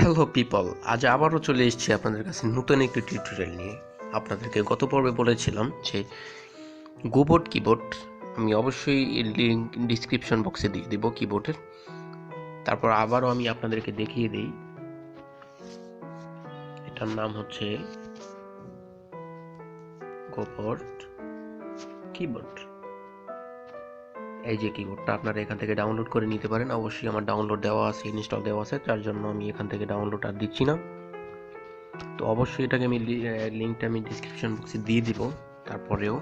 Hello people, আজ আবারও চলে এসেছি আপনাদের কাছে নতুন একটি টিউটোরিয়াল নিয়ে। আপনাদেরকে গত পর্বে বলেছিলাম যে কিবোর্ড আমি অবশ্যই লিঙ্ক ডিসক্রিপশন বক্সে দিয়ে দিব কিবোর্ডের। তারপর আবারও আমি আপনাদেরকে দেখিয়ে দিই, এটার নাম হচ্ছে কিবোর্ড। এই যে কিবোর্ডটা আপনারা এখান থেকে ডাউনলোড করে নিতে পারেন। অবশ্যই আমার ডাউনলোড দেওয়া আছে, ইনস্টল দেওয়া আছে, তার জন্য আমি এখান থেকে ডাউনলোড আর দিচ্ছি না। তো অবশ্যই এটাকে আমি লিঙ্কটা আমি ডিসক্রিপশন বক্সে দিয়ে দিব। তারপরেও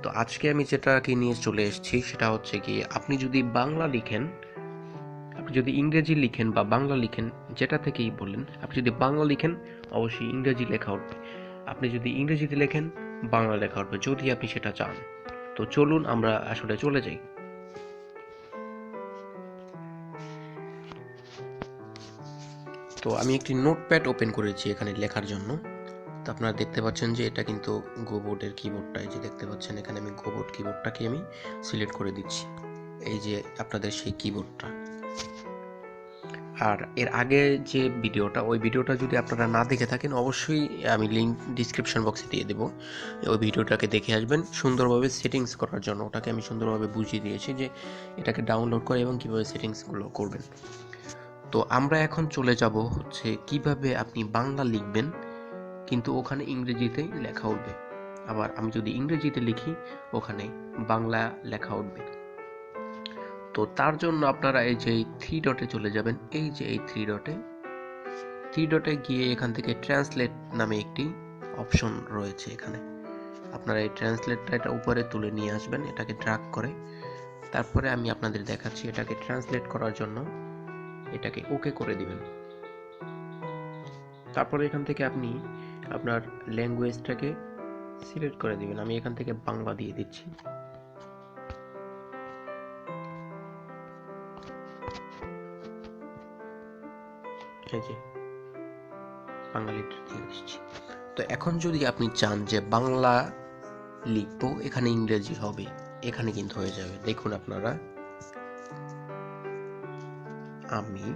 তো আজকে আমি যেটাকে নিয়ে চলে এসেছি সেটা হচ্ছে কি, আপনি যদি বাংলা লিখেন, আপনি যদি ইংরেজি লিখেন বা বাংলা লিখেন, যেটা থেকেই বলেন, আপনি যদি বাংলা লিখেন অবশ্যই ইংরেজি লেখা উঠবে, আপনি যদি ইংরেজিতে লেখেন বাংলা লেখা উঠবে, যদি আপনি সেটা চান। তো চলুন আমরা আসলে চলে যাই। তো আমি একটি নোটপ্যাড ওপেন করেছি এখানে লেখার জন্য। তো আপনারা দেখতে পাচ্ছেন যে এটা কিন্তু কিবোর্ডের কিবোর্ডটা, এই যে দেখতে পাচ্ছেন এখানে আমি কিবোর্ডটাকে আমি সিলেক্ট করে দিচ্ছি, এই যে আপনাদের সেই কিবোর্ডটা। আর এর আগে যে ভিডিওটা, ওই ভিডিওটা যদি আপনারা না দেখে থাকেন অবশ্যই আমি লিঙ্ক ডিসক্রিপশন বক্সে দিয়ে দেবো, ওই ভিডিওটাকে দেখে আসবেন সুন্দরভাবে সেটিংস করার জন্য। ওটাকে আমি সুন্দরভাবে বুঝিয়ে দিয়েছি যে এটাকে ডাউনলোড করে এবং কীভাবে সেটিংসগুলো করবেন। তো আমরা এখন চলে যাব হচ্ছে কিভাবে আপনি বাংলা লিখবেন কিন্তু ওখানে ইংরেজিতে লেখা উঠবে, আবার আমি যদি ইংরেজিতে লিখি ওখানে বাংলা লেখা উঠবে। তো তার জন্য আপনারা এই যে থ্রি ডটে চলে যাবেন, এই যে এই থ্রি ডটে গিয়ে এখান থেকে ট্রান্সলেট নামে একটি অপশন রয়েছে। এখানে আপনারা এই ট্রান্সলেটটা এটা উপরে তুলে নিয়ে আসবেন, এটাকে ড্র্যাগ করে। তারপরে আমি আপনাদের দেখাচ্ছি, এটাকে ট্রান্সলেট করার জন্য এটাকে ওকে করে দিবেন। তারপরে এখান থেকে আপনি আপনার ল্যাঙ্গুয়েজটাকে সিলেক্ট করে দিবেন। আমি এখান থেকে বাংলা দিয়ে দিচ্ছি। এই যে বাঙালিটা দিয়ে দিচ্ছি। তো এখন যদি আপনি চান যে বাংলা লিখবো, এখানে ইংরেজি হবে, এখানে কিন্তু হয়ে যাবে। দেখুন আপনারা, আমি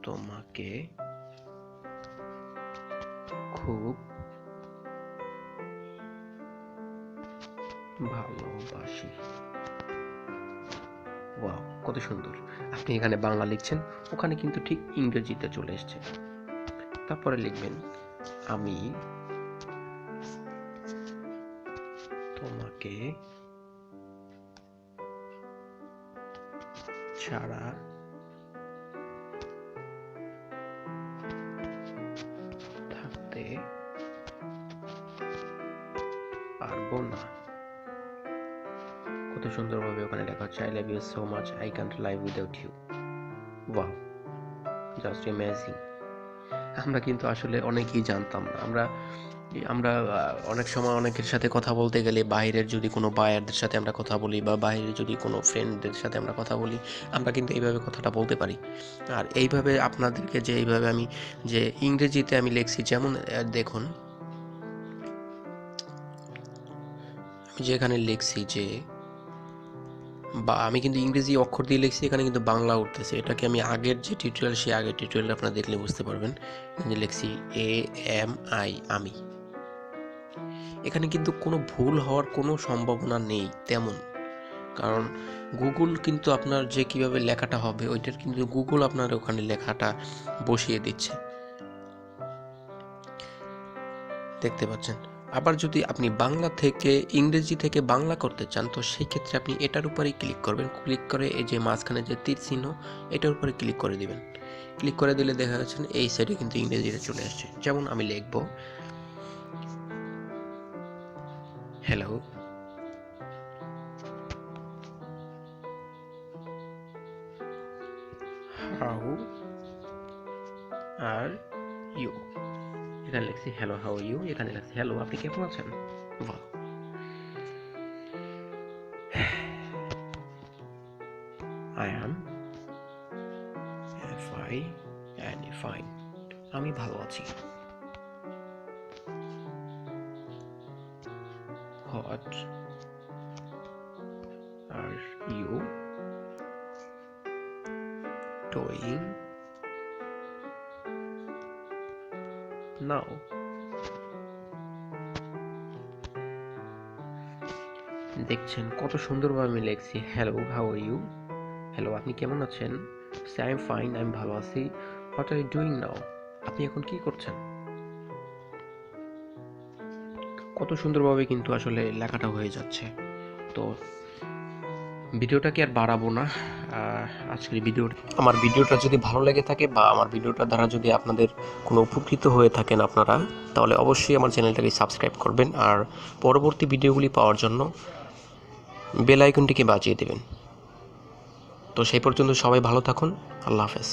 তোমাকে খুব ভালোবাসি। ওয়াও, কত সুন্দর! আপনি এখানে বাংলা লিখছেন, ওখানে কিন্তু ঠিক ইংরেজিতে চলে এসছে। তারপরে লিখবেন, আমি তোমাকে ছাড়া থাকতে পারবো না। কত সুন্দরভাবে ওখানে লেখা হচ্ছে, I love you so much, I can't live without you. Wow, just amazing! আমরা কিন্তু আসলে অনেকেই জানতাম না। আমরা আমরা অনেক সময় অনেকের সাথে কথা বলতে গেলে, বাইরের যদি কোনো বায়ারদের সাথে আমরা কথা বলি বা বাইরের যদি কোনো ফ্রেন্ডদের সাথে আমরা কথা বলি, আমরা কিন্তু এইভাবে কথাটা বলতে পারি। আর এইভাবে আপনাদেরকে যে এইভাবে আমি যে ইংরেজিতে আমি লিখছি, যেমন দেখুন আমি যে এখানে লিখছি যে বা আমি কিন্তু ইংরেজি অক্ষর দিয়ে লিখছি, এখানে কিন্তু বাংলা উঠতেছে। এটাকে আমি আগের যে টিউটোরিয়াল, সেই আগের টিউটোরিয়াল আপনারা দেখলে বুঝতে পারবেন। এখানে লিখছি AMI, আমি। এখানে কিন্তু কোনো ভুল হওয়ার কোনো সম্ভাবনা নেই তেমন, কারণ গুগল কিন্তু আপনার যে কিভাবে লেখাটা হবে ওইটার কিন্তু গুগল আপনার ওখানে লেখাটা বসিয়ে দিচ্ছে, দেখতে পাচ্ছেন। আবার যদি আপনি বাংলা থেকে ইংরেজি থেকে বাংলা করতে চান, তো সেই ক্ষেত্রে আপনি এটার উপরেই ক্লিক করবেন। ক্লিক করে এই যে মাঝখানে যে তীর চিহ্ন, এটার উপরে ক্লিক করে দিবেন। ক্লিক করে দিলে দেখা যাচ্ছে এই সাইডে কিন্তু ইংরেজিতে চলে আসছে। যেমন আমি লিখব, হ্যালো, হাউ আর ইউ। এখানে লিখছি হ্যালো, হাউ আর ইউ। এখানে লিখছি হ্যালো, আপনি কেমন আছেন। বাহ! I am fine. আমি ভালো আছি। What are you doing now? দেখছেন কত সুন্দরভাবে আমি লিখছি, hello how are you, hello আপনি কেমন আছেন, আই এম ফাইন আমি ভালো আছি, what are you doing now, আপনি এখন কি করছেন। কত সুন্দরভাবে কিন্তু আসলে লেখাটা হয়ে যাচ্ছে। তো ভিডিওটাকে আর বাড়াবো না, আজকের আমার ভিডিওটা যদি ভালো লেগে থাকে বা আমার ভিডিওটা দ্বারা যদি আপনাদের কোনো উপকৃত হয়ে থাকেন আপনারা, তাহলে অবশ্যই আমার চ্যানেলটাকে সাবস্ক্রাইব করবেন আর পরবর্তী ভিডিওগুলি পাওয়ার জন্য বেল আইকনটিকে বাজিয়ে দেবেন। তো সেই পর্যন্ত সবাই ভালো থাকুন, আল্লাহ হাফেজ।